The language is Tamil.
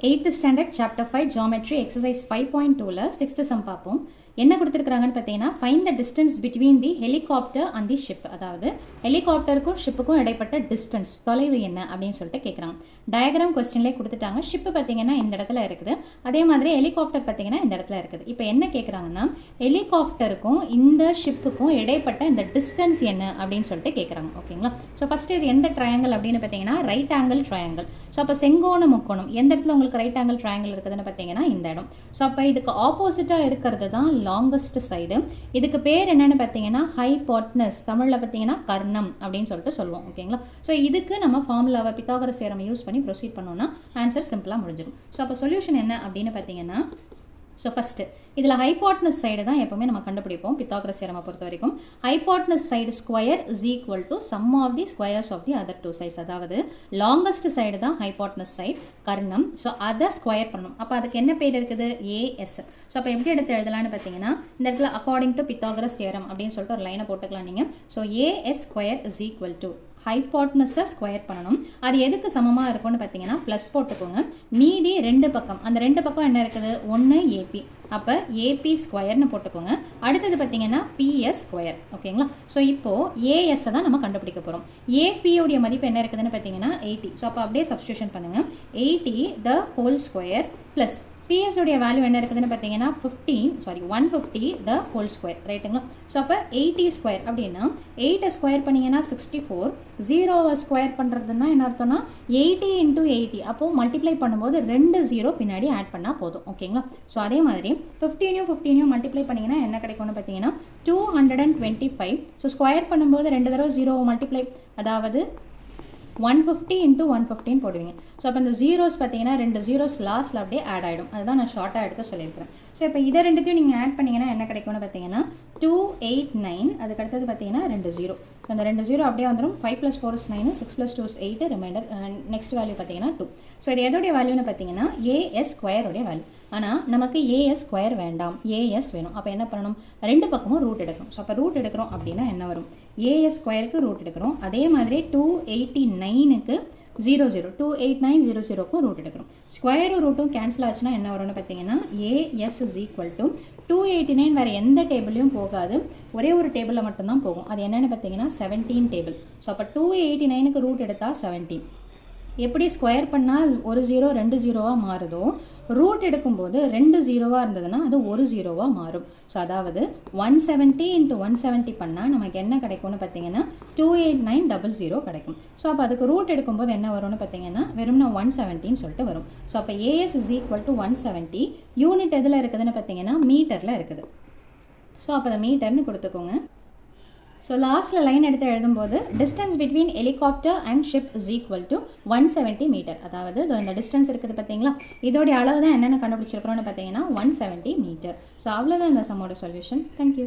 8th standard chapter 5 geometry exercise 5.2ல 6th sum பார்ப்போம். என்ன கொடுத்திருக்காங்கன்னு பார்த்தீங்கன்னா find the distance between the helicopter and the ship. அதாவது ஹெலிகாப்டருக்கும் ஷிப்புக்கும் இடைப்பட்ட டிஸ்டன்ஸ் தொலைவு என்ன அப்படின்னு சொல்லிட்டு கேட்குறாங்க. டயக்ராம் கொஸ்டின்லேயே கொடுத்துட்டாங்க. ஷிப்பு பார்த்தீங்கன்னா இந்த இடத்துல இருக்குது, அதே மாதிரி ஹெலிகாப்டர் பார்த்தீங்கன்னா இந்த இடத்துல இருக்குது. இப்போ என்ன கேட்குறாங்கன்னா ஹெலிகாப்டருக்கும் இந்த ஷிப்புக்கும் இடைப்பட்ட இந்த டிஸ்டன்ஸ் என்ன அப்படின்னு சொல்லிட்டு கேட்குறாங்க. ஓகேங்களா? ஸோ ஃபஸ்ட்டு இது எந்த ட்ரையாங்கிள் அப்படின்னு பார்த்தீங்கன்னா ரைட் ஆங்கிள் ட்ரையாங்கிள். ஸோ அப்போ செங்கோண முக்கோணம் எந்த இடத்துல உங்களுக்கு ரைட் ஆங்கிள் ட்ரையாங்கிள் இருக்குதுன்னு பார்த்தீங்கன்னா இந்த இடம். ஸோ அப்போ இதுக்கு ஆப்போசிட்டாக இருக்கிறது தான் லாங்கஸ்ட் சைடு. இதுக்கு பேர் என்னன்னு பார்த்தீங்கன்னா ஹைபாட்னஸ், தமிழில் பார்த்தீங்கன்னா கர்ணம் அப்படின்னு சொல்லிட்டு சொல்லுவோம். ஓகேங்களா? ஸோ இதுக்கு நம்ம ஃபார்முலாவை பித்தாகரஸ் தியரம் யூஸ் பண்ணி ப்ரொசீட் பண்ணோம்னா ஆன்சர் சிம்பிளாக முடிஞ்சிடும். ஸோ அப்போ சொல்யூஷன் என்ன அப்படின்னு பார்த்தீங்கன்னா, ஸோ ஃபஸ்ட்டு இதில் ஹைபாட்னஸ் சைடு தான் எப்போவுமே நம்ம கண்டுபிடிப்போம் பித்தாகரஸ் தியரமை பொறுத்த வரைக்கும். Hypotenuse side square is equal to sum of the squares of the other two sides. அதாவது லாங்கஸ்ட் சைடு தான் ஹைபாட்னஸ் சைடு கர்ணம். ஸோ அதை ஸ்கொயர் பண்ணணும். அப்போ அதுக்கு என்ன பேர் இருக்குது? ஏஎஸ். ஸோ அப்போ எப்படி எடுத்து எழுதலான்னு பார்த்தீங்கன்னா இந்த இடத்துல அக்கார்டிங் டு பித்தாகரஸ் தியரம் அப்படின்னு சொல்லிட்டு ஒரு லைனை போட்டுக்கலாம் நீங்கள். So A S square is equal to ஹைபாட்னஸை ஸ்கொயர் பண்ணணும். அது எதுக்கு சமமாக இருக்கும்னு பார்த்தீங்கன்னா ப்ளஸ் போட்டுக்கோங்க. மீதி ரெண்டு பக்கம், அந்த ரெண்டு பக்கம் என்ன இருக்குது? ஒன்று ஏபி, அப்போ ஏபி ஸ்கொயர்னு போட்டுக்கோங்க. அடுத்தது பார்த்தீங்கன்னா பிஎஸ் ஸ்கொயர். ஓகேங்களா? ஸோ இப்போது ஏஎஸ்ஸை தான் நம்ம கண்டுபிடிக்க போகிறோம். ஏபியோடைய மதிப்பு என்ன இருக்குதுன்னு பார்த்தீங்கன்னா 80. ஸோ அப்போ அப்படியே சப்ஸ்டியூஷன் பண்ணுங்கள். 80 the whole square plus BS உடைய வேல்யூ என்ன இருக்குதுன்னு பார்த்தீங்கன்னா 150 த ஹோல் ஸ்கொயர். ரைட்டுங்களா? ஸோ அப்போ 80 ஸ்கொயர் அப்படின்னா 8 ஸ்கொயர் பண்ணிங்கன்னா 64, 0 ஸ்கொயர் பண்ணுறதுன்னா என்ன அர்த்தம்னா 80 × 80. அப்போது மல்டிப்ளை பண்ணும்போது 2 0 பின்னாடி ஆட் பண்ணால் போதும். ஓகேங்களா? ஸோ அதே மாதிரி 15 மல்டிப்ளை பண்ணிங்கன்னா என்ன கிடைக்கும்னு பார்த்தீங்கன்னா 225. ஸோ ஸ்கொயர் பண்ணும்போது 2 தடவை 0 மல்டிப்ளை, அதாவது 150 × 115 போடுவீங்க. ஸோ அப்போ இந்த ஜீரோஸ் பார்த்தீங்கன்னா 2 ஜீரோஸ் லாஸ்ட்டில் அப்படியே ஆட் ஆகிடும். அதுதான் நான் ஷார்ட்டாக எடுத்து சொல்லியிருக்கிறேன். ஸோ இப்போ இதை ரெண்டுத்தையும் நீங்கள் ஆட் பண்ணிங்கன்னா என்ன கிடைக்கும்னு பார்த்தீங்கன்னா 289. அதுக்கு அடுத்தது பார்த்தீங்கன்னா 2 0. ஸோ அந்த 2 0 அப்படியே வந்துடும். 5 + 4 is 9, 6 + 2 is 8, reminder next value பார்த்தீங்கன்னா 2. ஸோ இது எதோடைய வேல்யூன்னு பார்த்தீங்கன்னா ஏஎஸ் ஸ்கொயருடைய வேல்யூ. ஆனால் நமக்கு ஏஎஸ் ஸ்கொயர் வேண்டாம், ஏஎஸ் வேணும். அப்போ என்ன பண்ணணும்? ரெண்டு பக்கமும் ரூட் எடுக்கணும். ஸோ அப்போ ரூட் எடுக்கிறோம் அப்படின்னா என்ன வரும்? ஏஎஸ் ஸ்கொயருக்கு ரூட் எடுக்கிறோம். அதே மாதிரி 289க்கு 00, 289 00க்கும் ரூட் எடுக்கிறோம். ஸ்கொயரும் ரூட்டும் கேன்சல் ஆச்சுன்னா என்ன வரும்னு பார்த்தீங்கன்னா ஏஎஸ் இஸ் ஈக்குவல் டு 289 வேறு எந்த டேபிளையும் போகாது, ஒரே ஒரு டேபிளில் மட்டும்தான் போகும். அது என்னென்னு பார்த்தீங்கன்னா 17 டேபிள். ஸோ அப்போ 289க்கு ரூட் எடுத்தால் 17. எப்படி ஸ்கொயர் பண்ணால் ஒரு 0 2 0வாக மாறுதோ, ரூட் எடுக்கும்போது 2 0வாக இருந்ததுன்னா அது ஒரு 0வாக மாறும். ஸோ அதாவது 170 × 170 பண்ணால் நமக்கு என்ன கிடைக்கும்னு பார்த்தீங்கன்னா 28900 கிடைக்கும். ஸோ அப்போ அதுக்கு ரூட் எடுக்கும்போது என்ன வரும்னு பார்த்தீங்கன்னா வெறும்னா 170ன்னு சொல்லிட்டு வரும். ஸோ அப்போ as is equal to 170. Unit எதில் இருக்குதுன்னு பார்த்தீங்கன்னா மீட்டரில் இருக்குது. ஸோ அப்போ அதை மீட்டர்னு கொடுத்துக்கோங்க. ஸோ லாஸ்ட்டில் லைன் எடுத்து எழுதும்போது distance between helicopter and ship is equal to 170 metre. அதாவது இந்த டிஸ்டன்ஸ் இருக்குது பார்த்தீங்களா, இதோடைய அளவு தான் என்னென்ன கண்டுபிடிச்சிருக்கிறோன்னு பார்த்தீங்கன்னா 170 மீட்டர். ஸோ அவ்வளோதான் இந்த சம்மோட சொல்யூஷன். தேங்க்யூ.